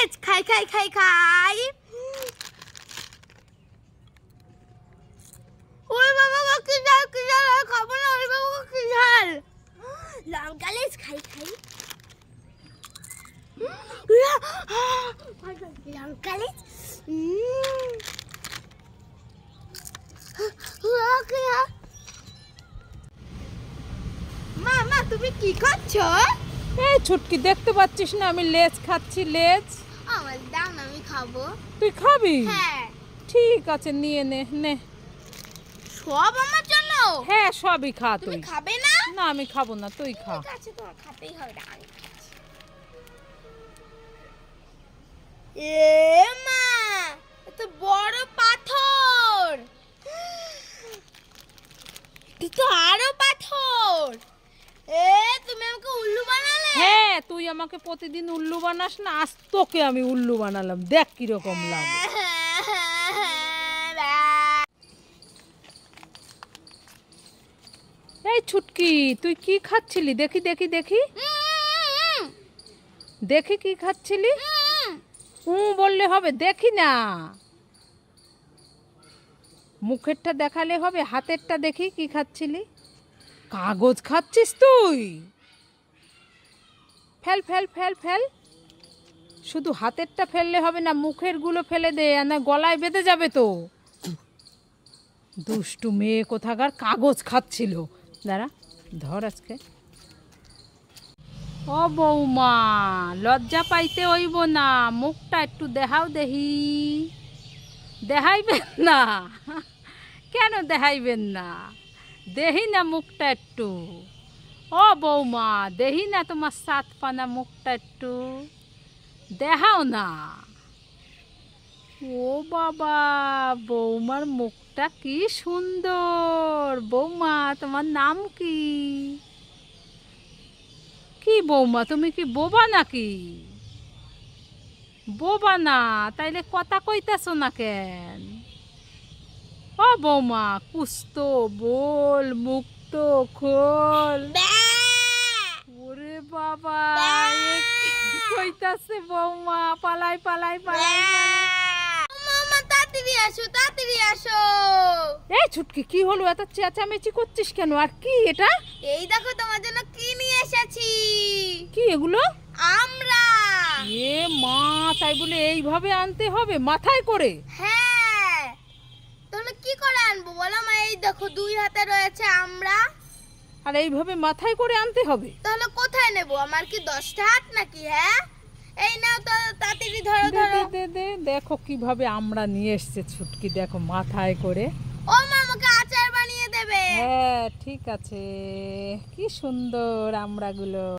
লেজ খাই খাই খাই খাই। ওরে বাবা কি ঝাল খাবো না। ওরে বাবা কি ঝাল। লঙ্কা লেজ খাই খাই। লঙ্কা লেজ মা তুমি কি খাচ্ছ? এই ছুটকি দেখতে পাচ্ছিস না আমি লেজ খাচ্ছি লেজ। আমার দাও না আমি খাবো। তুই খাবি? হ্যাঁ ঠিক আছে নিয়ে নে নে। সব আমার জন্য? হ্যাঁ সবই খা। তুমি তুই খাবে না? না আমি খাবো না, তুই খা। ঠিক আছে তোমার খেতেই হবে। আমি খাচ্ছি। এ মা এত বড় পাথর। তো আরো পাথর। তুমি আমাকে উল্লু বানালে। হ্যাঁ তুই আমাকে প্রতিদিন উল্লু বানাস না, আজ তোকে আমি উল্লু বানালাম, দেখ কিরকম লাগে। এই ছুটকি তুই কি খাচ্ছিলি? দেখি দেখি দেখি দেখি কি খাচ্ছিলি? বললে হবে, দেখি না। মুখেরটা দেখালে হবে, হাতেরটা দেখি কি খাচ্ছিলি। কাগজ খাচ্ছিস তুই? Fail fail fail fail. শুধু হাতেরটা ফেললে হবে না, মুখের গুলো ফেলে দে, না গলায় বেঁধে যাবে তো। দুষ্টু মেয়ে কোথাকার, কাগজ খাচ্ছিল। দাঁড়া ধর আজকে। ও বৌমা লজ্জা পাইতে হইব না, মুখটা একটু দেখাও দেহি। দেখাইবেন না? কেন দেখাইবেন না? দেহি না মুখটা একটু। ও বৌমা দেহি না তোমার সাত পানা মুখটা একটু দেখাও না। ও বাবা বৌমার মুখটা কি সুন্দর। বৌমা তোমার নাম কি? কি বৌমা তুমি কি বোবা নাকি? বোবা না তাইলে কথা কইতাছো না কেন? ও বৌমা কুস্ত বল, মুক্ত খোল। ওরে বাবা এ কি কইতাছে বৌমা? পালাই পালাই পালাই। মামা তাড়াতাড়ি আসো তাড়াতাড়ি আসো। এই ছুটকি কি হলো, এত চেঁচামেচি করছিস কেন? আর কি এটা? এই দেখো তোমার জন্য কি নিয়ে এসেছি। কি এগুলো? আমরা। এ মা তাই বলে এইভাবে আনতে হবে মাথায় করে? হ্যাঁ তাহলে কি করে আনবো বলো মা? এই দেখো দুই হাতে রয়েছে আমরা। আর এইভাবে মাথায় করে আনতে হবে? তাহলে কোথায় নেব? আমার কি 10টা হাত নাকি? হ্যাঁ এই নাও তো তাড়াতাড়ি ধরো ধরো। দে দে দেখো কিভাবে আমরা নিয়ে এসছে ছুটকি, দেখো মাথায় করে। ও মা আমাকে আচার বানিয়ে দেবে। হ্যাঁ ঠিক আছে, কি সুন্দর আমড়াগুলো।